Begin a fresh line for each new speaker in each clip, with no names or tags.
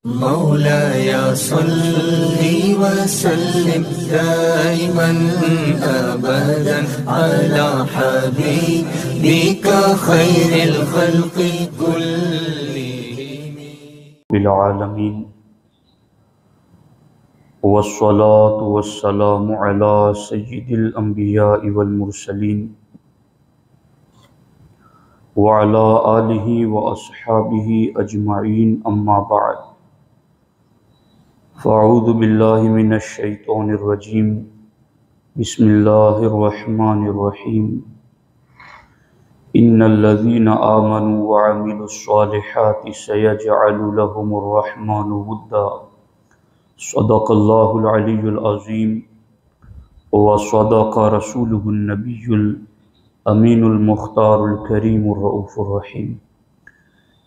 مولاي صل وسلم دائما أبدا على حبيبك خير الخلق كلهم
بالعالمين والصلاة والسلام على سيد الأنبياء والمرسلين وعلى آله وأصحابه أجمعين أما بعد فأعوذ بالله من الشيطان الرجيم بسم الله الرحمن الرحيم إن الذين آمنوا وعملوا الصالحات سيجعل لهم الرحمن ودا صدق الله العلي العظيم وصدق رسوله النبي الأمين المختار الكريم الرؤوف الرحيم۔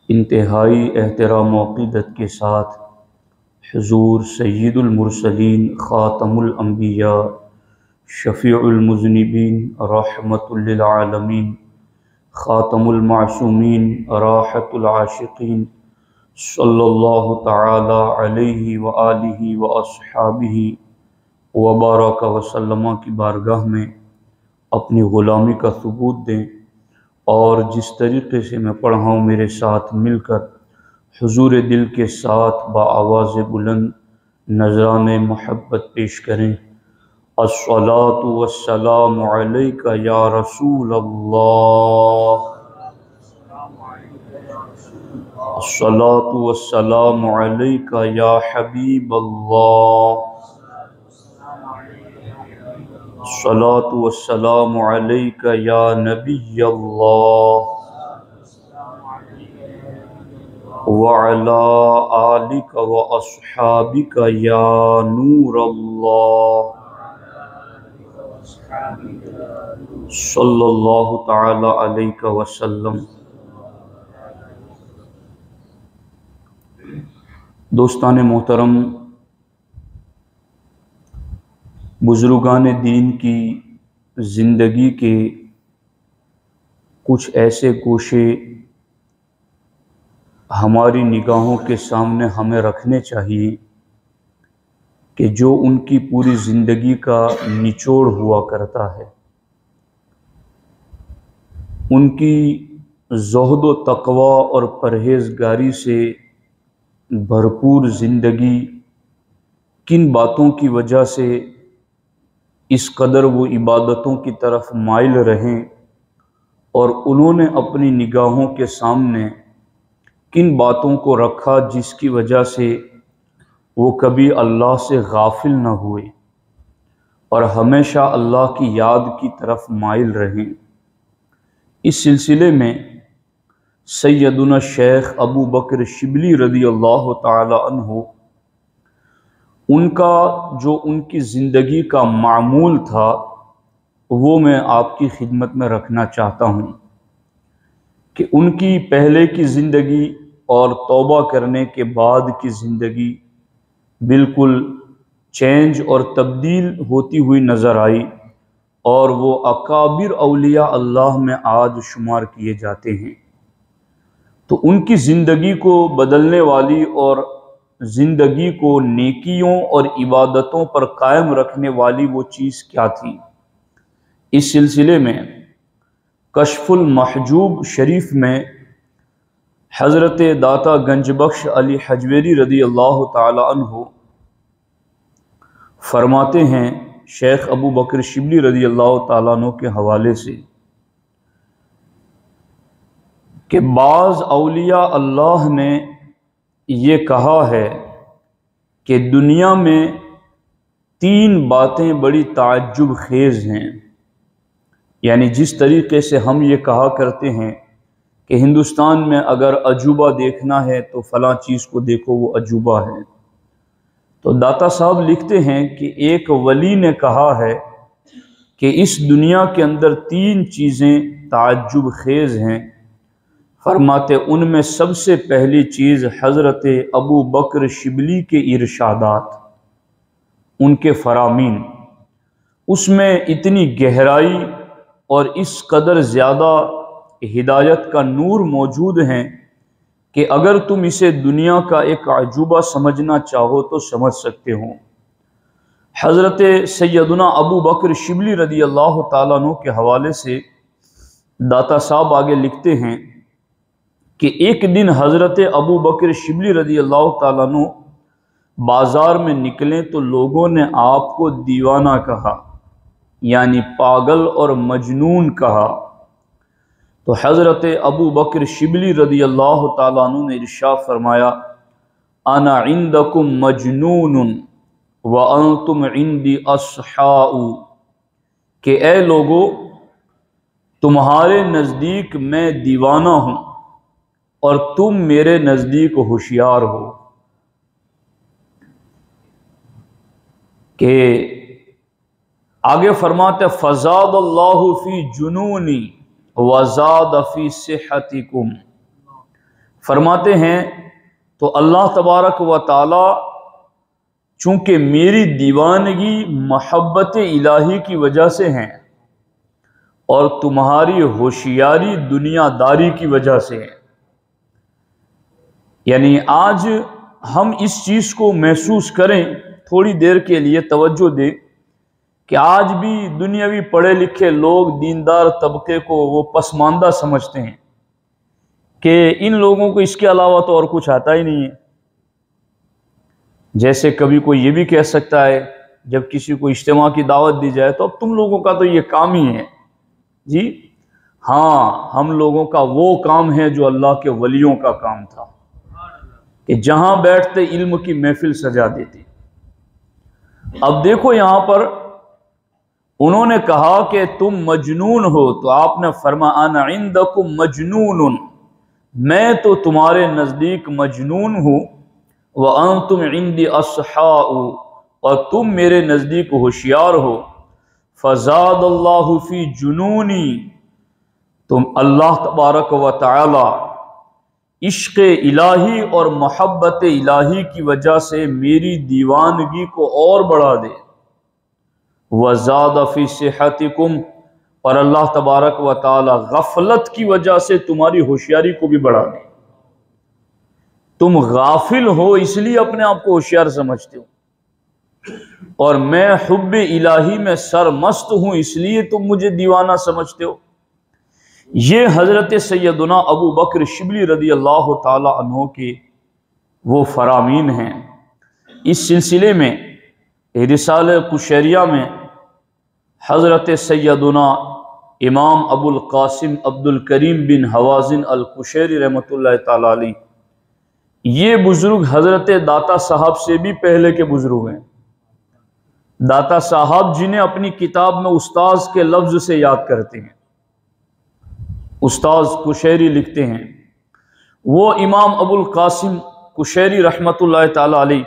انتہائی احترام و عقیدت کے ساتھ حضور سید المرسلین خاتم الانبیاء شفیع المذنبین رحمت للعالمین خاتم المعصومین راحت العاشقین صلی اللہ تعالی علیہ وآلہ واصحابہ وبارک وسلم کی بارگاہ میں اپنی غلامی کا ثبوت دیں، اور جس طریقے سے میں پڑھا ہوں میرے ساتھ مل کر حضور دل کے ساتھ بآواز بلند نذران محبت پیش کریں۔ الصلاۃ والسلام علیک یا رسول اللہ، الصلاۃ والسلام علیک یا حبیب اللہ، الصلاۃ والسلام علیک یا نبی اللہ وعلى آلك وأصحابك يا نور الله صلی اللہ تعالی علیہ وسلم۔ دوستان محترم، بزرگان دین کی زندگی کے کچھ ایسے گوشے ہماری نگاہوں کے سامنے ہمیں رکھنے چاہیے کہ جو ان کی پوری زندگی کا نچوڑ ہوا کرتا ہے۔ ان کی زہد و تقوی اور پرہیزگاری سے بھرپور زندگی کن باتوں کی وجہ سے اس قدر وہ عبادتوں کی طرف مائل رہیں، اور انہوں نے اپنی نگاہوں کے سامنے کن باتوں کو رکھا جس کی وجہ سے وہ کبھی اللہ سے غافل نہ ہوئے اور ہمیشہ اللہ کی یاد کی طرف مائل رہیں۔ اس سلسلے میں سیدنا شیخ ابو بکر شبلی رضی اللہ تعالی عنہ، ان کا جو ان کی زندگی کا معمول تھا وہ میں آپ کی خدمت میں رکھنا چاہتا ہوں کہ ان کی پہلے کی زندگی اور توبہ کرنے کے بعد کی زندگی بالکل چینج اور تبدیل ہوتی ہوئی نظر آئی، اور وہ اکابر اولیاء اللہ میں آج شمار کیے جاتے ہیں۔ تو ان کی زندگی کو بدلنے والی اور زندگی کو نیکیوں اور عبادتوں پر قائم رکھنے والی وہ چیز کیا تھی؟ اس سلسلے میں کشف المحجوب شریف میں حضرت داتا گنج بخش علی حجویری رضی اللہ تعالی عنہ فرماتے ہیں شیخ ابو بکر شبلی رضی اللہ تعالیٰ عنہ کے حوالے سے کہ بعض اولیاء اللہ نے یہ کہا ہے کہ دنیا میں تین باتیں بڑی تعجب خیز ہیں، یعنی جس طریقے سے ہم یہ کہا کرتے ہیں کہ ہندوستان میں اگر عجوبہ دیکھنا ہے تو فلاں چیز کو دیکھو وہ عجوبہ ہے، تو داتا صاحب لکھتے ہیں کہ ایک ولی نے کہا ہے کہ اس دنیا کے اندر تین چیزیں تعجب خیز ہیں۔ فرماتے ان میں سب سے پہلی چیز حضرت ابو بکر شبلی کے ارشادات، ان کے فرامین، اس میں اتنی گہرائی اور اس قدر زیادہ ہدایت کا نور موجود ہیں کہ اگر تم اسے دنیا کا ایک عجوبہ سمجھنا چاہو تو سمجھ سکتے ہو۔ حضرت سیدنا ابو بکر شبلی رضی اللہ تعالیٰ عنہ کے حوالے سے داتا صاحب آگے لکھتے ہیں کہ ایک دن حضرت ابو بکر شبلی رضی اللہ تعالیٰ عنہ بازار میں نکلیں تو لوگوں نے آپ کو دیوانہ کہا، یعنی پاگل اور مجنون کہا۔ تو حضرت ابو بکر شبلی رضی اللہ تعالیٰ عنہ نے ارشاد فرمایا، انا عندکم مجنون وانتم عندی اصحاء، کہ اے لوگو تمہارے نزدیک میں دیوانہ ہوں اور تم میرے نزدیک ہوشیار ہو۔ کہ آگے فرماتے فزاد اللہ فی جنونی وزاد فی صحتکم، فرماتے ہیں تو اللہ تبارک و تعالی چونکہ میری دیوانگی محبت الہی کی وجہ سے ہیں اور تمہاری ہوشیاری دنیا داری کی وجہ سے ہے، یعنی آج ہم اس چیز کو محسوس کریں، تھوڑی دیر کے لیے توجہ دیں کہ آج بھی دنیاوی پڑھے لکھے لوگ دیندار طبقے کو وہ پسماندہ سمجھتے ہیں کہ ان لوگوں کو اس کے علاوہ تو اور کچھ آتا ہی نہیں ہے۔ جیسے کبھی کوئی یہ بھی کہہ سکتا ہے جب کسی کو اجتماع کی دعوت دی جائے تو اب تم لوگوں کا تو یہ کام ہی ہے، جی ہاں ہم لوگوں کا وہ کام ہے جو اللہ کے ولیوں کا کام تھا کہ جہاں بیٹھتے علم کی محفل سجا دیتی۔ اب دیکھو یہاں پر انہوں نے کہا کہ تم مجنون ہو، تو آپ نے فرمایا انا عندکم مجنون، میں تو تمہارے نزدیک مجنون ہوں، وانتم عندی اصحاء، اور تم میرے نزدیک ہوشیار ہو۔ فزاد اللہ فی جنونی، تم اللہ تبارک و تعالی عشق الہی اور محبت الہی کی وجہ سے میری دیوانگی کو اور بڑھا دے۔ وزاد فی صحتکم، اور اللہ تبارک و تعالی غفلت کی وجہ سے تمہاری ہوشیاری کو بھی بڑھا دے۔ تم غافل ہو اس لیے اپنے آپ کو ہوشیار سمجھتے ہو، اور میں حب الہی میں سرمست ہوں اس لیے تم مجھے دیوانہ سمجھتے ہو۔ یہ حضرت سیدنا ابو بکر شبلی رضی اللہ تعالی عنہ کے وہ فرامین ہیں۔ اس سلسلے میں رسالہ قشیریہ میں حضرت سیدنا امام ابو القاسم عبد الکریم بن حوازن القشیری رحمۃ اللہ تعالی علیہ، یہ بزرگ حضرت داتا صاحب سے بھی پہلے کے بزرگ ہیں۔ داتا صاحب جنہیں اپنی کتاب میں استاذ کے لفظ سے یاد کرتے ہیں، استاذ قشیری لکھتے ہیں، وہ امام ابو القاسم قشیری رحمۃ اللہ تعالی علیہ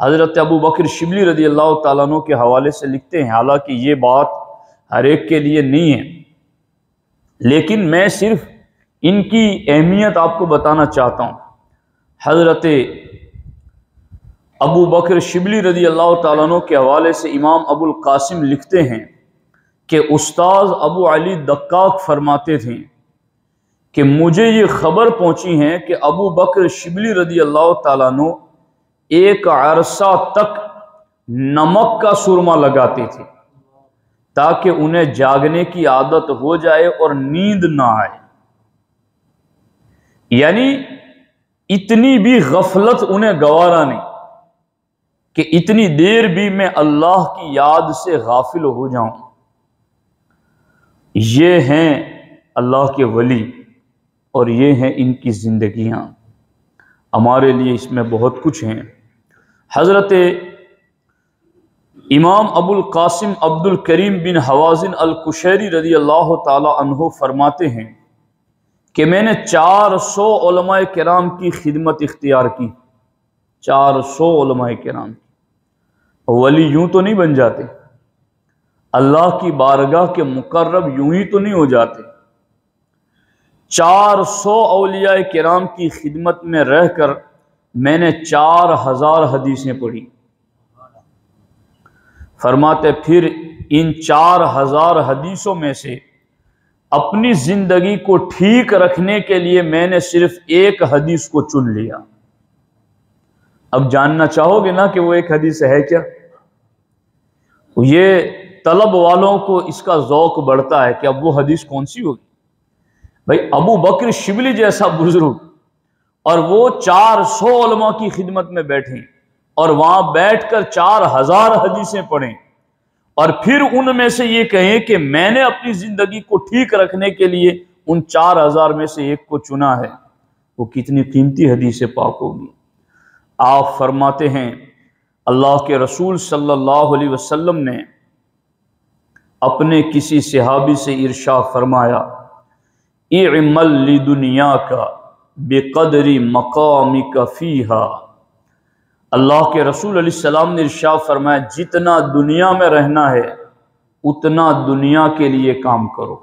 حضرت ابو بکر شبلی رضی اللہ تعالیٰ عنہ کے حوالے سے لکھتے ہیں، حالانکہ یہ بات ہر ایک کے لیے نہیں ہے، لیکن میں صرف ان کی اہمیت آپ کو بتانا چاہتا ہوں۔ حضرت ابو بکر شبلی رضی اللہ تعالیٰ عنہ کے حوالے سے امام ابو القاسم لکھتے ہیں کہ استاذ ابو علی دقاق فرماتے تھے کہ مجھے یہ خبر پہنچی ہے کہ ابو بکر شبلی رضی اللہ تعالیٰ عنہ ایک عرصہ تک نمک کا سرما لگاتے تھے تاکہ انہیں جاگنے کی عادت ہو جائے اور نیند نہ آئے، یعنی اتنی بھی غفلت انہیں گوارا نہیں کہ اتنی دیر بھی میں اللہ کی یاد سے غافل ہو جاؤں۔ یہ ہیں اللہ کے ولی اور یہ ہیں ان کی زندگیاں، ہمارے لیے اس میں بہت کچھ ہیں۔ حضرت امام ابو القاسم عبد الکریم بن حوازن القشیری رضی اللہ تعالی عنہ فرماتے ہیں کہ میں نے 400 علماء کرام کی خدمت اختیار کی، 400 علماء کرام کی۔ ولی یوں تو نہیں بن جاتے، اللہ کی بارگاہ کے مقرب یوں ہی تو نہیں ہو جاتے۔ 400 اولیاء کرام کی خدمت میں رہ کر میں نے 4000 حدیثیں پڑھی۔ فرماتے پھر ان 4000 حدیثوں میں سے اپنی زندگی کو ٹھیک رکھنے کے لیے میں نے صرف ایک حدیث کو چن لیا۔ اب جاننا چاہو گے نا کہ وہ ایک حدیث ہے کیا؟ یہ طلب والوں کو اس کا ذوق بڑھتا ہے کہ اب وہ حدیث کون سی ہوگی؟ بھائی ابو بکر شبلی جیسا بزرگ، اور وہ 400 علماء کی خدمت میں بیٹھیں اور وہاں بیٹھ کر 4000 حدیثیں پڑھیں، اور پھر ان میں سے یہ کہیں کہ میں نے اپنی زندگی کو ٹھیک رکھنے کے لیے ان 4000 میں سے ایک کو چنا ہے، وہ کتنی قیمتی حدیث پاک ہوگی۔ آپ فرماتے ہیں اللہ کے رسول صلی اللہ علیہ وسلم نے اپنے کسی صحابی سے ارشاد فرمایا، اعمل لدنیاک بقدر مقامک فیہا۔ اللہ کے رسول علیہ السلام نے ارشاد فرمایا جتنا دنیا میں رہنا ہے اتنا دنیا کے لیے کام کرو،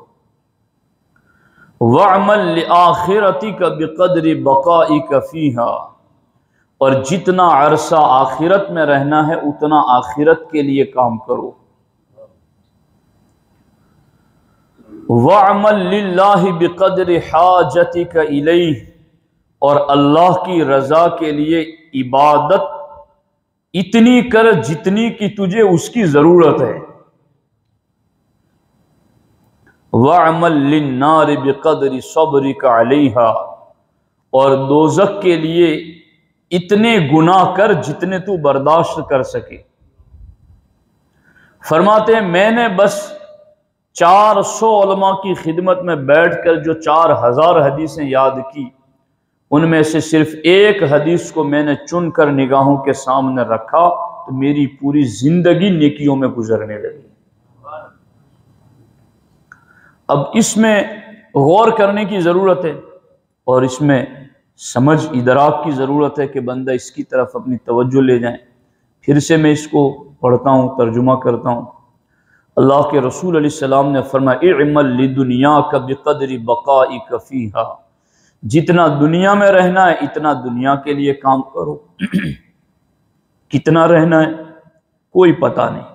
وَاعْمَلْ لِآخِرَتِكَ بِقَدْرِ بَقَائِكَ فِيهَا، اور جتنا عرصہ آخرت میں رہنا ہے اتنا آخرت کے لیے کام کرو، وَاعْمَلْ لِلَّهِ بِقَدْرِ حَاجَتِكَ إِلَيْهِ، اور اللہ کی رضا کے لیے عبادت اتنی کر جتنی کی تجھے اس کی ضرورت ہے، وَاعْمَلْ لِلنَّارِ بِقَدْرِ صَبْرِكَ عَلَيْهَا، اور دوزخ کے لیے اتنے گناہ کر جتنے تو برداشت کر سکے۔ فرماتے ہیں میں نے بس 400 علماء کی خدمت میں بیٹھ کر جو 4000 حدیثیں یاد کی، ان میں سے صرف ایک حدیث کو میں نے چن کر نگاہوں کے سامنے رکھا تو میری پوری زندگی نیکیوں میں گزرنے لگی۔ اب اس میں غور کرنے کی ضرورت ہے اور اس میں سمجھ ادراک کی ضرورت ہے کہ بندہ اس کی طرف اپنی توجہ لے جائیں۔ پھر سے میں اس کو پڑھتا ہوں، ترجمہ کرتا ہوں۔ اللہ کے رسول علیہ السلام نے فرمایا اعمل لدنیاک بقدر بقائک فیہا، جتنا دنیا میں رہنا ہے اتنا دنیا کے لیے کام کرو۔ کتنا رہنا ہے کوئی پتہ نہیں،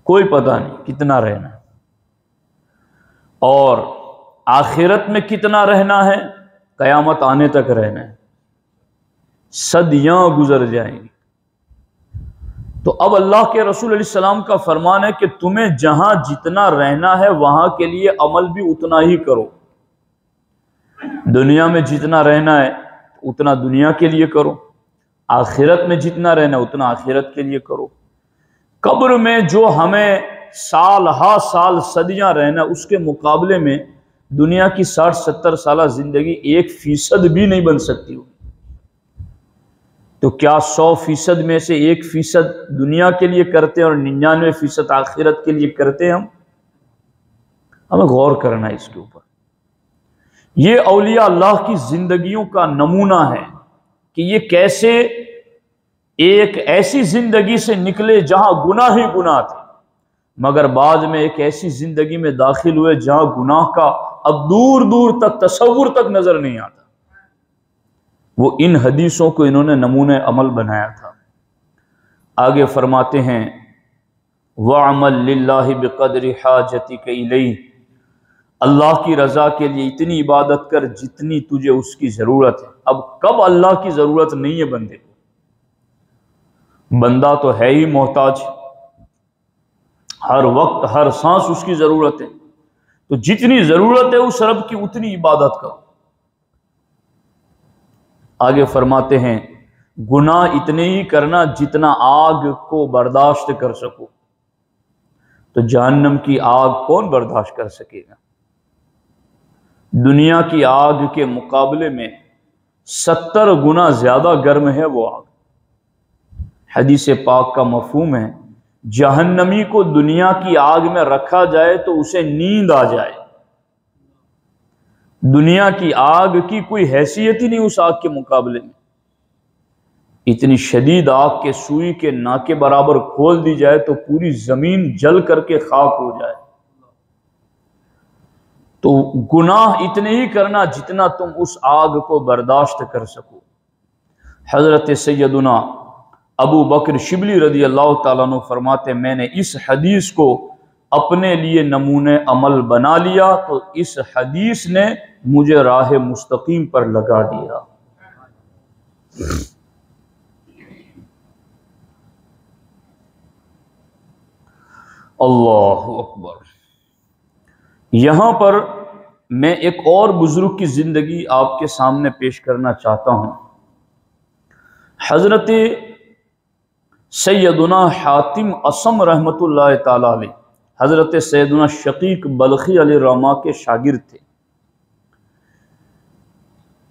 کوئی پتہ نہیں کتنا رہنا ہے، اور آخرت میں کتنا رہنا ہے قیامت آنے تک رہنا ہے، صدیاں گزر جائیں گی۔ تو اب اللہ کے رسول علیہ السلام کا فرمان ہے کہ تمہیں جہاں جتنا رہنا ہے وہاں کے لیے عمل بھی اتنا ہی کرو۔ دنیا میں جتنا رہنا ہے اتنا دنیا کے لیے کرو، آخرت میں جتنا رہنا ہے اتنا آخرت کے لیے کرو۔ قبر میں جو ہمیں سال ہا سال صدیاں رہنا اس کے مقابلے میں دنیا کی 60-70 سالہ زندگی 1% بھی نہیں بن سکتی ہو، تو کیا 100% میں سے 1% دنیا کے لیے کرتے ہیں اور 99% آخرت کے لیے کرتے ہیں؟ ہمیں غور کرنا ہے اس کے اوپر۔ یہ اولیاء اللہ کی زندگیوں کا نمونہ ہے کہ یہ کیسے ایک ایسی زندگی سے نکلے جہاں گناہ ہی گناہ تھے، مگر بعد میں ایک ایسی زندگی میں داخل ہوئے جہاں گناہ کا اب دور دور تک تصور تک نظر نہیں آتا۔ وہ ان حدیثوں کو انہوں نے نمونہ عمل بنایا تھا۔ آگے فرماتے ہیں وَعْمَلْ لِلَّهِ بِقَدْرِ حَاجَتِكَ إِلَيْهِ، اللہ کی رضا کے لیے اتنی عبادت کر جتنی تجھے اس کی ضرورت ہے۔ اب کب اللہ کی ضرورت نہیں ہے بندے کو؟ بندہ تو ہے ہی محتاج، ہر وقت ہر سانس اس کی ضرورت ہے، تو جتنی ضرورت ہے اس رب کی اتنی عبادت کرو۔ آگے فرماتے ہیں گناہ اتنے ہی کرنا جتنا آگ کو برداشت کر سکو، تو جہنم کی آگ کون برداشت کر سکے گا؟ دنیا کی آگ کے مقابلے میں 70 گنا زیادہ گرم ہے وہ آگ۔ حدیث پاک کا مفہوم ہے جہنمی کو دنیا کی آگ میں رکھا جائے تو اسے نیند آ جائے، دنیا کی آگ کی کوئی حیثیت ہی نہیں اس آگ کے مقابلے میں۔ اتنی شدید آگ کے سوئی کے ناکے برابر کھول دی جائے تو پوری زمین جل کر کے خاک ہو جائے۔ تو گناہ اتنے ہی کرنا جتنا تم اس آگ کو برداشت کر سکو۔ حضرت سیدنا ابو بکر شبلی رضی اللہ تعالیٰ عنہ فرماتے میں نے اس حدیث کو اپنے لیے نمونہ عمل بنا لیا تو اس حدیث نے مجھے راہ مستقیم پر لگا دیا۔ اللہ اکبر۔ یہاں پر میں ایک اور بزرگ کی زندگی آپ کے سامنے پیش کرنا چاہتا ہوں۔ حضرت سیدنا حاتم اصم رحمۃ اللہ تعالی علیہ، حضرت سیدنا شقیق بلخی علیہ الرحمہ کے شاگرد تھے۔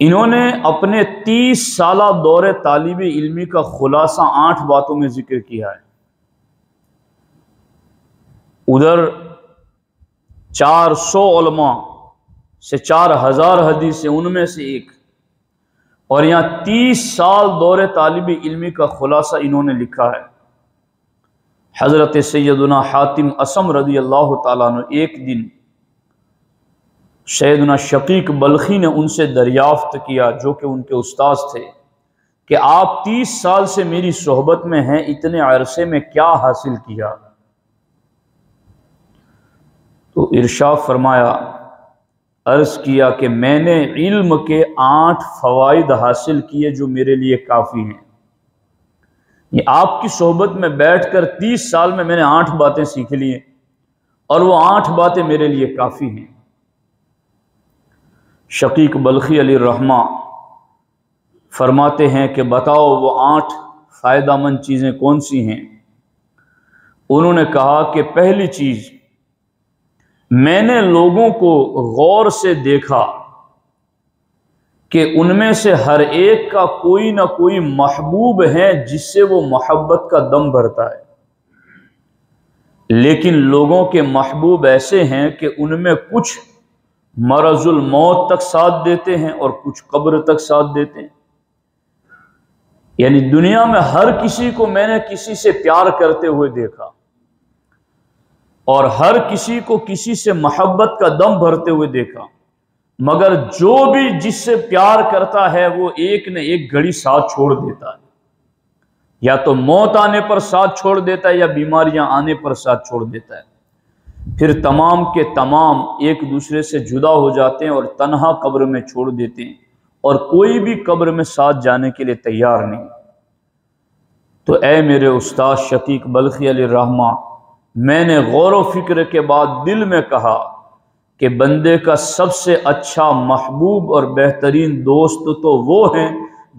انہوں نے اپنے 30 سالہ دور طالب علمی کا خلاصہ 8 باتوں میں ذکر کیا ہے۔ ادھر 400 علماء سے 4000 حدیث ان میں سے ایک، اور یہاں 30 سال دور طالب علمی کا خلاصہ انہوں نے لکھا ہے۔ حضرت سیدنا حاتم اصم رضی اللہ تعالیٰ عنہ ایک دن سیدنا شقیق بلخی نے ان سے دریافت کیا، جو کہ ان کے استاذ تھے، کہ آپ 30 سال سے میری صحبت میں ہیں، اتنے عرصے میں کیا حاصل کیا؟ تو ارشاد فرمایا، عرض کیا کہ میں نے علم کے 8 فوائد حاصل کیے جو میرے لیے کافی ہیں۔ یہ آپ کی صحبت میں بیٹھ کر 30 سال میں نے 8 باتیں سیکھ لی ہیں، اور وہ 8 باتیں میرے لیے کافی ہیں۔ شقیق بلخی علیہ الرحمہ فرماتے ہیں کہ بتاؤ وہ 8 فائدہ مند چیزیں کون سی ہیں؟ انہوں نے کہا کہ پہلی چیز، میں نے لوگوں کو غور سے دیکھا کہ ان میں سے ہر ایک کا کوئی نہ کوئی محبوب ہے جس سے وہ محبت کا دم بھرتا ہے، لیکن لوگوں کے محبوب ایسے ہیں کہ ان میں کچھ مرض الموت تک ساتھ دیتے ہیں اور کچھ قبر تک ساتھ دیتے ہیں۔ یعنی دنیا میں ہر کسی کو میں نے کسی سے پیار کرتے ہوئے دیکھا، اور ہر کسی کو کسی سے محبت کا دم بھرتے ہوئے دیکھا، مگر جو بھی جس سے پیار کرتا ہے وہ ایک نہ ایک گھڑی ساتھ چھوڑ دیتا ہے، یا تو موت آنے پر ساتھ چھوڑ دیتا ہے یا بیماریاں آنے پر ساتھ چھوڑ دیتا ہے، پھر تمام کے تمام ایک دوسرے سے جدا ہو جاتے ہیں اور تنہا قبر میں چھوڑ دیتے ہیں، اور کوئی بھی قبر میں ساتھ جانے کے لیے تیار نہیں۔ تو اے میرے استاد شقیق بلخی علیہ الرحمہ، میں نے غور و فکر کے بعد دل میں کہا کہ بندے کا سب سے اچھا محبوب اور بہترین دوست تو وہ ہیں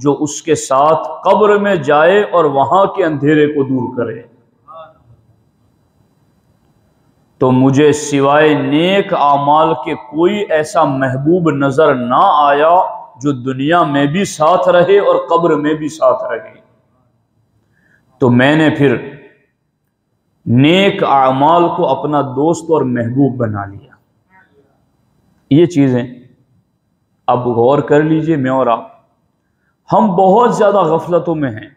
جو اس کے ساتھ قبر میں جائے اور وہاں کے اندھیرے کو دور کرے۔ تو مجھے سوائے نیک اعمال کے کوئی ایسا محبوب نظر نہ آیا جو دنیا میں بھی ساتھ رہے اور قبر میں بھی ساتھ رہے۔ تو میں نے پھر نیک اعمال کو اپنا دوست اور محبوب بنا لیا۔ یہ چیزیں اب غور کر لیجئے، میں اور آپ، ہم بہت زیادہ غفلتوں میں ہیں۔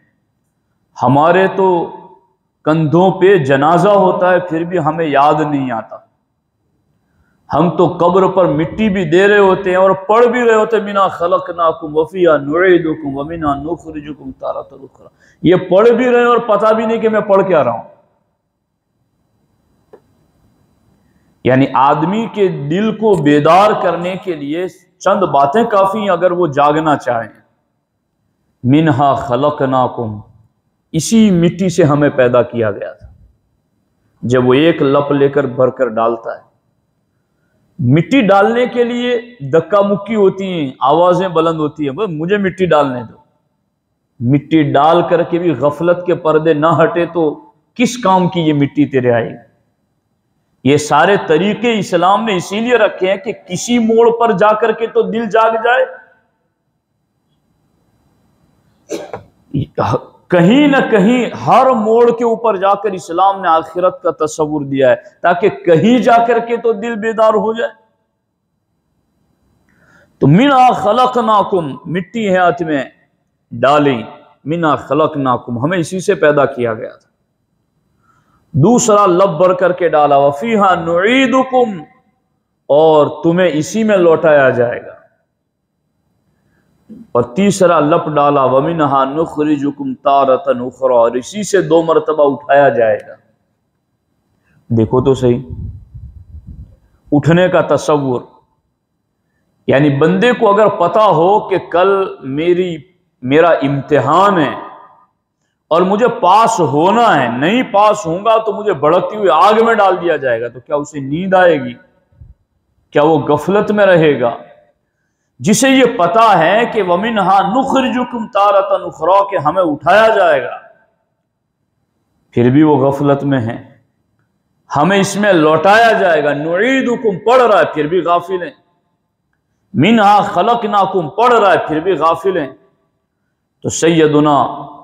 ہمارے تو کندھوں پہ جنازہ ہوتا ہے پھر بھی ہمیں یاد نہیں آتا۔ ہم تو قبر پر مٹی بھی دے رہے ہوتے ہیں اور پڑھ بھی رہے ہوتے ہیں مِنَا خَلَقْنَاكُمْ وَفِيهَا نُعِيدُكُمْ وَمِنْهَا نُخْرِجُكُمْ تَارَةً أُخْرَىٰ، یہ پڑھ بھی رہے اور پتہ بھی نہیں کہ میں پڑھ کیا رہا ہوں۔ یعنی آدمی کے دل کو بیدار کرنے کے لیے چند باتیں کافی ہیں اگر وہ جاگنا چاہیں۔ منہا خلقناکم، اسی مٹی سے ہمیں پیدا کیا گیا تھا۔ جب وہ ایک لپ لے کر بھر کر ڈالتا ہے، مٹی ڈالنے کے لیے دکا مکی ہوتی ہیں، آوازیں بلند ہوتی ہیں، بس مجھے مٹی ڈالنے دو۔ مٹی ڈال کر کے بھی غفلت کے پردے نہ ہٹے تو کس کام کی یہ مٹی تیرے آئے گی؟ یہ سارے طریقے اسلام نے اسی لیے رکھے ہیں کہ کسی موڑ پر جا کر کے تو دل جاگ جائے، کہیں نہ کہیں ہر موڑ کے اوپر جا کر اسلام نے آخرت کا تصور دیا ہے تاکہ کہیں جا کر کے تو دل بیدار ہو جائے۔ تو مِنَا خَلَقْنَاكُمْ، مٹی ہے ہاتھ میں ڈالیں، مِنَا خَلَقْنَاكُمْ، ہمیں اسی سے پیدا کیا گیا تھا۔ دوسرا لب بھر کر کے ڈالا وَفِيهَا نُعِيدُكُمْ، اور تمہیں اسی میں لوٹایا جائے گا۔ اور تیسرا لپ ڈالا وَمِنْهَا نُخْرِجُكُمْ تَارَةً أُخْرَىٰ، اور اسی سے 2 مرتبہ اٹھایا جائے گا۔ دیکھو تو صحیح، اٹھنے کا تصور، یعنی بندے کو اگر پتا ہو کہ کل میرا امتحان ہے اور مجھے پاس ہونا ہے، نہیں پاس ہوں گا تو مجھے بھڑکتی ہوئی آگ میں ڈال دیا جائے گا، تو کیا اسے نیند آئے گی؟ کیا وہ غفلت میں رہے گا؟ جسے یہ پتا ہے کہ وَمِنْهَا نُخْرِجُكُمْ تَارَةً أُخْرَىٰ کہ ہمیں اٹھایا جائے گا، پھر بھی وہ غفلت میں ہے، ہمیں اس میں لوٹایا جائے گا، نُعِيدُكُمْ پڑھ رہا ہے پھر بھی غافل ہیں، مِنْهَا خَلَقْنَاكُمْ پڑھ رہا ہے پھر بھی غافل ہیں۔ تو سیدنا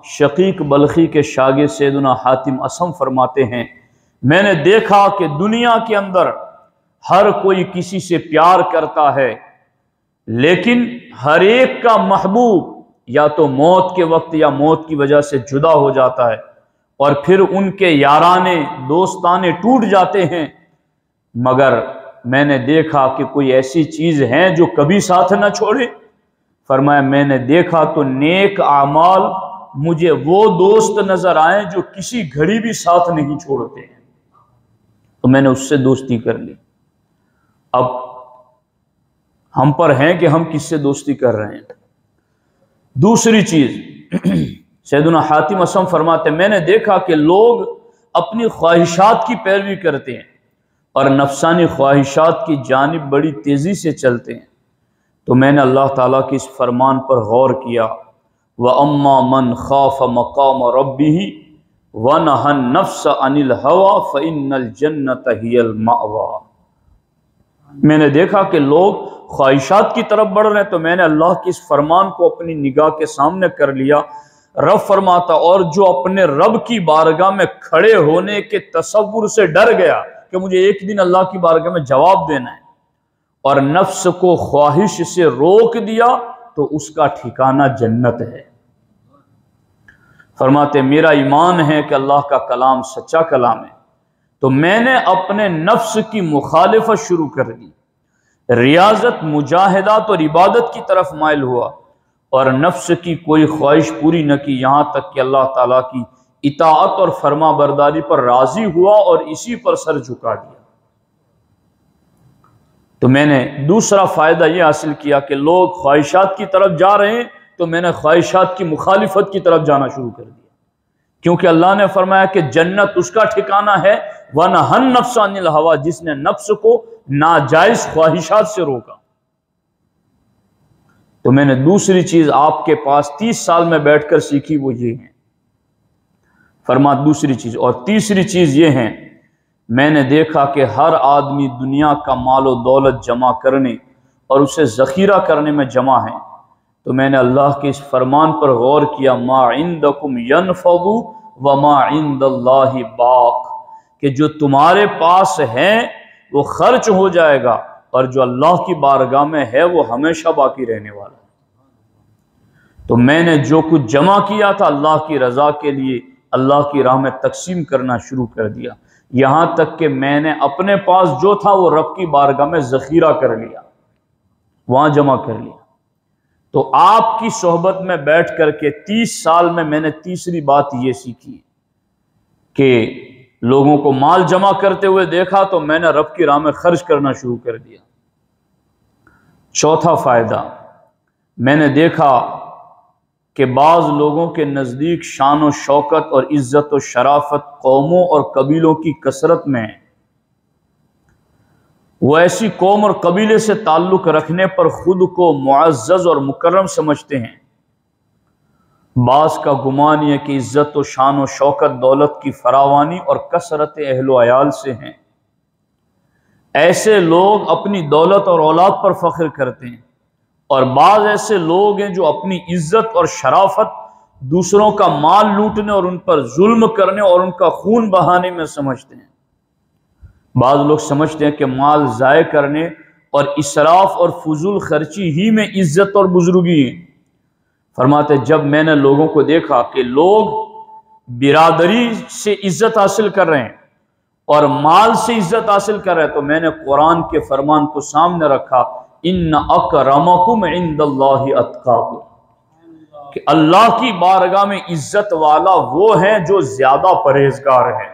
شقیق بلخی کے شاگرد سیدنا حاتم اصم فرماتے ہیں، میں نے دیکھا کہ دنیا کے اندر ہر کوئی کسی سے پیار کرتا ہے، لیکن ہر ایک کا محبوب یا تو موت کے وقت یا موت کی وجہ سے جدا ہو جاتا ہے، اور پھر ان کے یارانے دوستانے ٹوٹ جاتے ہیں، مگر میں نے دیکھا کہ کوئی ایسی چیز ہے جو کبھی ساتھ نہ چھوڑے۔ فرمایا میں نے دیکھا تو نیک اعمال مجھے وہ دوست نظر آئے جو کسی گھڑی بھی ساتھ نہیں چھوڑتے ہیں، تو میں نے اس سے دوستی کر لی۔ اب ہم پر ہیں کہ ہم کس سے دوستی کر رہے ہیں۔ دوسری چیز سیدنا حاتم اصم فرماتے ہیں، میں نے دیکھا کہ لوگ اپنی خواہشات کی پیروی کرتے ہیں اور نفسانی خواہشات کی جانب بڑی تیزی سے چلتے ہیں، تو میں نے اللہ تعالیٰ کے اس فرمان پر غور کیا، وَأَمَّا مَنْ خَافَ مَقَامَ رَبِّهِ وَنَهَى النَّفْسَ عَنِ الْهَوَىٰ فَإِنَّ الْجَنَّةَ هِيَ الْمَأْوَىٰ۔ میں نے دیکھا کہ لوگ خواہشات کی طرف بڑھ رہے ہیں، تو میں نے اللہ کے اس فرمان کو اپنی نگاہ کے سامنے کر لیا۔ رب فرماتا، اور جو اپنے رب کی بارگاہ میں کھڑے ہونے کے تصور سے ڈر گیا کہ مجھے ایک دن اللہ کی بارگاہ میں جواب دینا ہے، اور نفس کو خواہش سے روک دیا، تو اس کا ٹھکانہ جنت ہے۔ فرماتے میرا ایمان ہے کہ اللہ کا کلام سچا کلام ہے، تو میں نے اپنے نفس کی مخالفت شروع کر دی، ریاضت، مجاہدات اور عبادت کی طرف مائل ہوا، اور نفس کی کوئی خواہش پوری نہ کی، یہاں تک کہ اللہ تعالیٰ کی اطاعت اور فرما برداری پر راضی ہوا اور اسی پر سر جھکا دیا۔ تو میں نے دوسرا فائدہ یہ حاصل کیا کہ لوگ خواہشات کی طرف جا رہے ہیں، تو میں نے خواہشات کی مخالفت کی طرف جانا شروع کر دیا، کیونکہ اللہ نے فرمایا کہ جنت اس کا ٹھکانہ ہے، وَنَهَى النَّفْسَ عَنِ الْهَوَىٰ، جس نے نفس کو ناجائز خواہشات سے روکا۔ تو میں نے دوسری چیز آپ کے پاس 30 سال میں بیٹھ کر سیکھی، وہ یہ ہے، فرما دوسری چیز۔ اور تیسری چیز یہ ہے، میں نے دیکھا کہ ہر آدمی دنیا کا مال و دولت جمع کرنے اور اسے ذخیرہ کرنے میں جمع ہے، تو میں نے اللہ کے اس فرمان پر غور کیا، ما عندکم ینفض وما عند اللہ باق، کہ جو تمہارے پاس ہے وہ خرچ ہو جائے گا، اور جو اللہ کی بارگاہ میں ہے وہ ہمیشہ باقی رہنے والا ہے۔ تو میں نے جو کچھ جمع کیا تھا اللہ کی رضا کے لیے، اللہ کی راہ میں تقسیم کرنا شروع کر دیا، یہاں تک کہ میں نے اپنے پاس جو تھا وہ رب کی بارگاہ میں ذخیرہ کر لیا، وہاں جمع کر لیا۔ تو آپ کی صحبت میں بیٹھ کر کے 30 سال میں نے تیسری بات یہ سیکھی کہ لوگوں کو مال جمع کرتے ہوئے دیکھا تو میں نے رب کی راہ میں خرچ کرنا شروع کر دیا۔ چوتھا فائدہ، میں نے دیکھا کہ بعض لوگوں کے نزدیک شان و شوکت اور عزت و شرافت قوموں اور قبیلوں کی کثرت میں ہے، وہ ایسی قوم اور قبیلے سے تعلق رکھنے پر خود کو معزز اور مکرم سمجھتے ہیں۔ بعض کا گمان یہ کہ عزت و شان و شوکت دولت کی فراوانی اور کثرت اہل و عیال سے ہیں۔ ایسے لوگ اپنی دولت اور اولاد پر فخر کرتے ہیں، اور بعض ایسے لوگ ہیں جو اپنی عزت اور شرافت دوسروں کا مال لوٹنے اور ان پر ظلم کرنے اور ان کا خون بہانے میں سمجھتے ہیں۔ بعض لوگ سمجھتے ہیں کہ مال ضائع کرنے اور اسراف اور فضول خرچی ہی میں عزت اور بزرگی ہے۔ فرماتے جب میں نے لوگوں کو دیکھا کہ لوگ برادری سے عزت حاصل کر رہے ہیں اور مال سے عزت حاصل کر رہے ہیں، تو میں نے قرآن کے فرمان کو سامنے رکھا، ان اکرمکم عند اللہ اتقاکم، کہ اللہ کی بارگاہ میں عزت والا وہ ہے جو زیادہ پرہیزگار ہے۔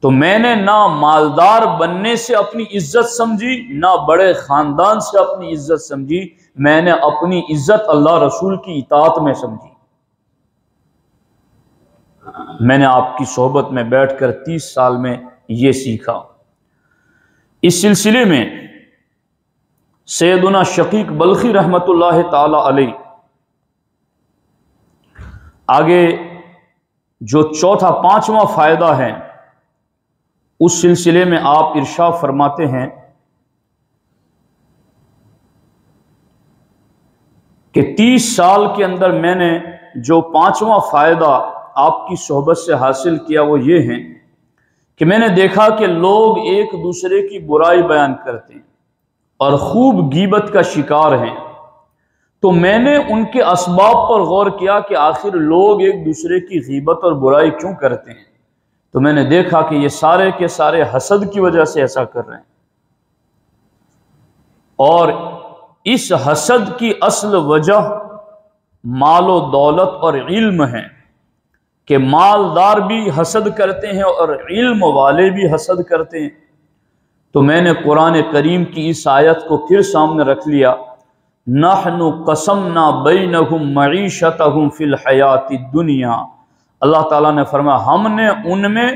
تو میں نے نہ مالدار بننے سے اپنی عزت سمجھی، نہ بڑے خاندان سے اپنی عزت سمجھی، میں نے اپنی عزت اللہ رسول کی اطاعت میں سمجھی۔ میں نے آپ کی صحبت میں بیٹھ کر 30 سال میں یہ سیکھا۔ اس سلسلے میں سیدنا شقیق بلخی رحمت اللہ تعالی علیہ آگے جو چوتھا پانچواں فائدہ ہے اس سلسلے میں آپ ارشاد فرماتے ہیں کہ 30 سال کے اندر میں نے جو پانچواں فائدہ آپ کی صحبت سے حاصل کیا وہ یہ ہے کہ میں نے دیکھا کہ لوگ ایک دوسرے کی برائی بیان کرتے ہیں اور خوب غیبت کا شکار ہیں، تو میں نے ان کے اسباب پر غور کیا کہ آخر لوگ ایک دوسرے کی غیبت اور برائی کیوں کرتے ہیں، تو میں نے دیکھا کہ یہ سارے کے سارے حسد کی وجہ سے ایسا کر رہے ہیں، اور اس حسد کی اصل وجہ مال و دولت اور علم ہے کہ مالدار بھی حسد کرتے ہیں اور علم والے بھی حسد کرتے ہیں۔ تو میں نے قرآن کریم کی اس آیت کو پھر سامنے رکھ لیا، نحن قسمنا بینہم معیشتہم فی الحیات الدنیا، اللہ تعالیٰ نے فرمایا ہم نے ان میں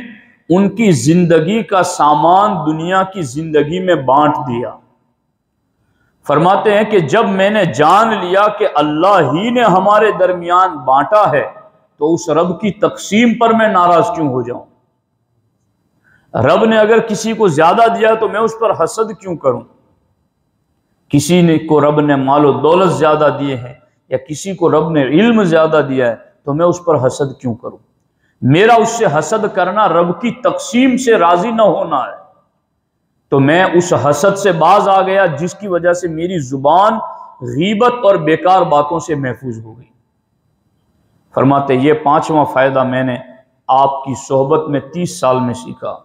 ان کی زندگی کا سامان دنیا کی زندگی میں بانٹ دیا۔ فرماتے ہیں کہ جب میں نے جان لیا کہ اللہ ہی نے ہمارے درمیان بانٹا ہے تو اس رب کی تقسیم پر میں ناراض کیوں ہو جاؤں؟ رب نے اگر کسی کو زیادہ دیا تو میں اس پر حسد کیوں کروں؟ کسی نے کو رب نے مال و دولت زیادہ دیے ہیں یا کسی کو رب نے علم زیادہ دیا ہے تو میں اس پر حسد کیوں کروں؟ میرا اس سے حسد کرنا رب کی تقسیم سے راضی نہ ہونا ہے۔ تو میں اس حسد سے باز آ گیا جس کی وجہ سے میری زبان غیبت اور بیکار باتوں سے محفوظ ہو گئی۔ فرماتے یہ پانچواں فائدہ میں نے آپ کی صحبت میں 30 سال میں سیکھا۔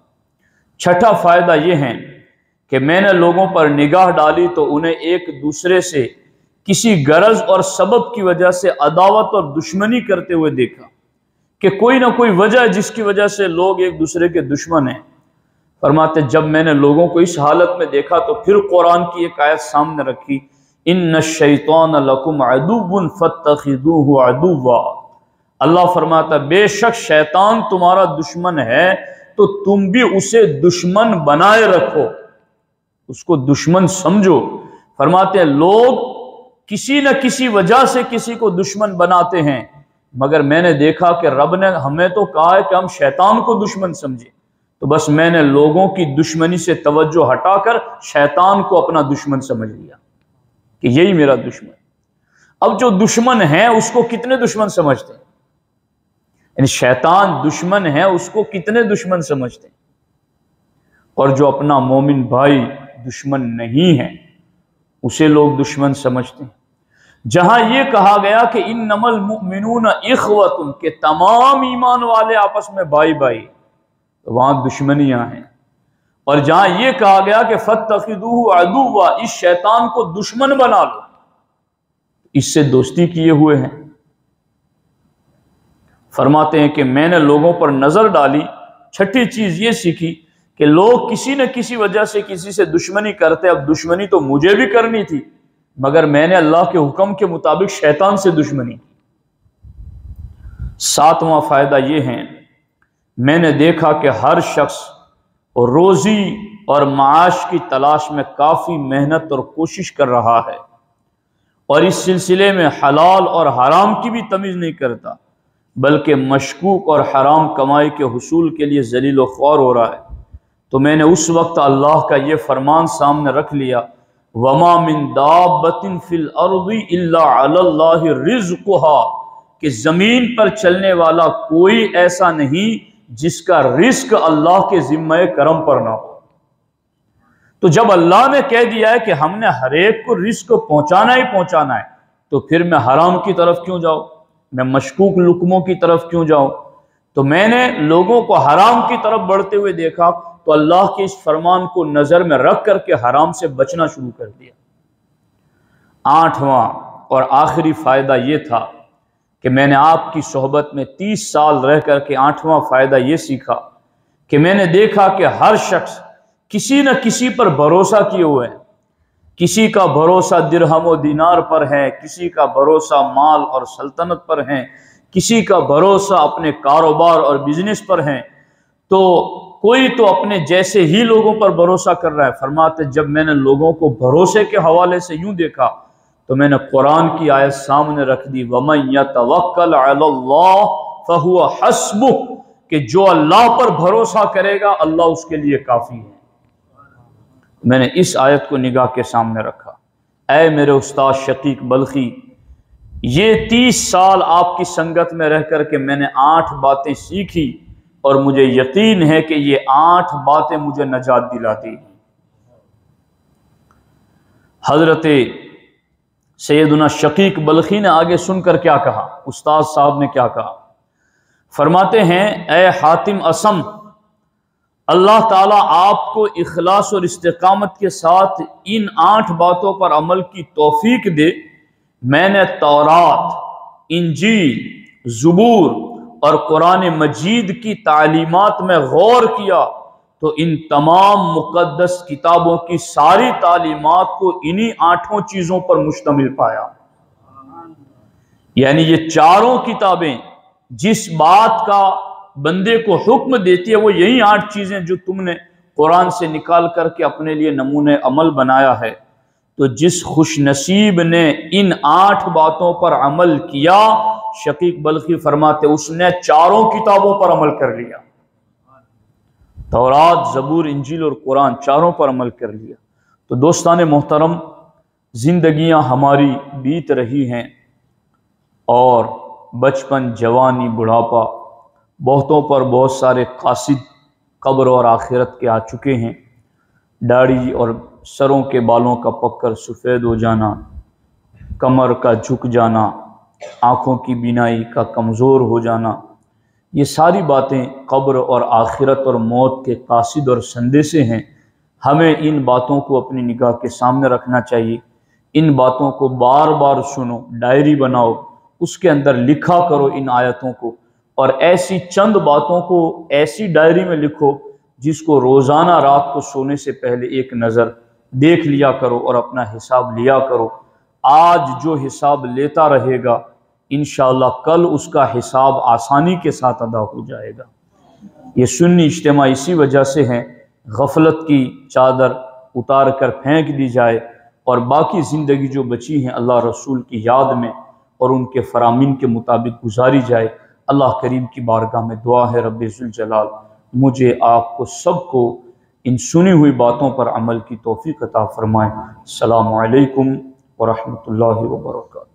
چھٹا فائدہ یہ ہے کہ میں نے لوگوں پر نگاہ ڈالی تو انہیں ایک دوسرے سے کسی غرض اور سبب کی وجہ سے عداوت اور دشمنی کرتے ہوئے دیکھا کہ کوئی نہ کوئی وجہ ہے جس کی وجہ سے لوگ ایک دوسرے کے دشمن ہیں۔ فرماتے جب میں نے لوگوں کو اس حالت میں دیکھا تو پھر قرآن کی ایک آیت سامنے رکھی، ان الشیطان لکم عدو فاتخذوہ عدوا، اللہ فرماتا بے شک شیطان تمہارا دشمن ہے تو تم بھی اسے دشمن بنائے رکھو، اس کو دشمن سمجھو۔ فرماتے ہیں لوگ کسی نہ کسی وجہ سے کسی کو دشمن بناتے ہیں، مگر میں نے دیکھا کہ رب نے ہمیں تو کہا ہے کہ ہم شیطان کو دشمن سمجھیں، تو بس میں نے لوگوں کی دشمنی سے توجہ ہٹا کر شیطان کو اپنا دشمن سمجھ لیا کہ یہی میرا دشمن۔ اب جو دشمن ہے اس کو کتنے دشمن سمجھتے ہیں؟ یعنی شیطان دشمن ہے اس کو کتنے دشمن سمجھتے ہیں؟ اور جو اپنا مومن بھائی دشمن نہیں ہے اسے لوگ دشمن سمجھتے ہیں۔ جہاں یہ کہا گیا کہ انما المؤمنون اخوۃ کہ تمام ایمان والے آپس میں بھائی بھائی، وہاں دشمنیاں ہیں، اور جہاں یہ کہا گیا کہ فاتخذوہ عدوا اس شیطان کو دشمن بنا لو، اس سے دوستی کیے ہوئے ہیں۔ فرماتے ہیں کہ میں نے لوگوں پر نظر ڈالی، چھٹی چیز یہ سیکھی کہ لوگ کسی نہ کسی وجہ سے کسی سے دشمنی کرتے، اب دشمنی تو مجھے بھی کرنی تھی مگر میں نے اللہ کے حکم کے مطابق شیطان سے دشمنی کی۔ ساتواں فائدہ یہ ہے میں نے دیکھا کہ ہر شخص روزی اور معاش کی تلاش میں کافی محنت اور کوشش کر رہا ہے، اور اس سلسلے میں حلال اور حرام کی بھی تمیز نہیں کرتا، بلکہ مشکوک اور حرام کمائی کے حصول کے لیے ذلیل و خوار ہو رہا ہے۔ تو میں نے اس وقت اللہ کا یہ فرمان سامنے رکھ لیا، وَمَا مِن دَابَّةٍ فِي الْأَرْضِ إِلَّا عَلَى اللَّهِ رِزْقُهَا کہ زمین پر چلنے والا کوئی ایسا نہیں جس کا رزق اللہ کے ذمہ کرم پر نہ ہو۔ تو جب اللہ نے کہہ دیا ہے کہ ہم نے ہر ایک کو رزق پہنچانا ہی پہنچانا ہے، تو پھر میں حرام کی طرف کیوں جاؤں؟ میں مشکوک لقموں کی طرف کیوں جاؤں؟ تو میں نے لوگوں کو حرام کی طرف بڑھتے ہوئے دیکھا تو اللہ کے اس فرمان کو نظر میں رکھ کر کے حرام سے بچنا شروع کر دیا۔ آٹھواں اور آخری فائدہ یہ تھا کہ میں نے آپ کی صحبت میں 30 سال رہ کر کے آٹھواں فائدہ یہ سیکھا کہ میں نے دیکھا کہ ہر شخص کسی نہ کسی پر بھروسہ کیے ہوئے ہیں. کسی کا بھروسہ درہم و دینار پر ہے، کسی کا بھروسہ مال اور سلطنت پر ہے، کسی کا بھروسہ اپنے کاروبار اور بزنس پر ہے، تو کوئی تو اپنے جیسے ہی لوگوں پر بھروسہ کر رہا ہے. فرماتے جب میں نے لوگوں کو بھروسے کے حوالے سے یوں دیکھا تو میں نے قرآن کی آیت سامنے رکھ دی، وَمَن يَتَوَكَّلْ عَلَى اللَّهِ فَهُوَ حَسْبُهُ، کہ جو اللہ پر بھروسہ کرے گا اللہ اس کے لیے کافی ہے. میں نے اس آیت کو نگاہ کے سامنے رکھا. اے میرے استاد شقیق بلخی، یہ 30 سال آپ کی سنگت میں رہ کر کے میں نے 8 باتیں سیکھی، اور مجھے یقین ہے کہ یہ 8 باتیں مجھے نجات دلاتی ہیں. حضرت سیدنا شقیق بلخی نے آگے سن کر کیا کہا، استاد صاحب نے کیا کہا. فرماتے ہیں اے حاتم اسم، اللہ تعالیٰ آپ کو اخلاص اور استقامت کے ساتھ ان 8 باتوں پر عمل کی توفیق دے. میں نے تورات، انجیل، زبور اور قرآن مجید کی تعلیمات میں غور کیا تو ان تمام مقدس کتابوں کی ساری تعلیمات کو انہی 8 چیزوں پر مشتمل پایا. یعنی یہ 4 کتابیں جس بات کا بندے کو حکم دیتی ہے وہ یہی 8 چیزیں جو تم نے قرآن سے نکال کر کے اپنے لیے نمونہ عمل بنایا ہے. تو جس خوش نصیب نے ان 8 باتوں پر عمل کیا، شقیق بلخی فرماتے اس نے 4 کتابوں پر عمل کر لیا. تورات، زبور، انجیل اور قرآن 4 پر عمل کر لیا. تو دوستان محترم، زندگیاں ہماری بیت رہی ہیں اور بچپن، جوانی، بڑھاپا، بہتوں پر بہت سارے قاصد قبر اور آخرت کے آ چکے ہیں. داڑھی اور سروں کے بالوں کا پکر سفید ہو جانا، کمر کا جھک جانا، آنکھوں کی بینائی کا کمزور ہو جانا، یہ ساری باتیں قبر اور آخرت اور موت کے قاصد اور سندیسے ہیں. ہمیں ان باتوں کو اپنی نگاہ کے سامنے رکھنا چاہیے. ان باتوں کو بار بار سنو، ڈائری بناؤ، اس کے اندر لکھا کرو ان آیتوں کو، اور ایسی چند باتوں کو ایسی ڈائری میں لکھو جس کو روزانہ رات کو سونے سے پہلے ایک نظر دیکھ لیا کرو اور اپنا حساب لیا کرو. آج جو حساب لیتا رہے گا انشاءاللہ کل اس کا حساب آسانی کے ساتھ ادا ہو جائے گا. یہ سنی اجتماع اسی وجہ سے ہیں، غفلت کی چادر اتار کر پھینک دی جائے اور باقی زندگی جو بچی ہیں اللہ رسول کی یاد میں اور ان کے فرامین کے مطابق گزاری جائے. اللہ کریم کی بارگاہ میں دعا ہے رب ذوالجلال مجھے آپ کو سب کو ان سنی ہوئی باتوں پر عمل کی توفیق عطا فرمائے. السلام علیکم ورحمۃ اللہ وبرکاتہ.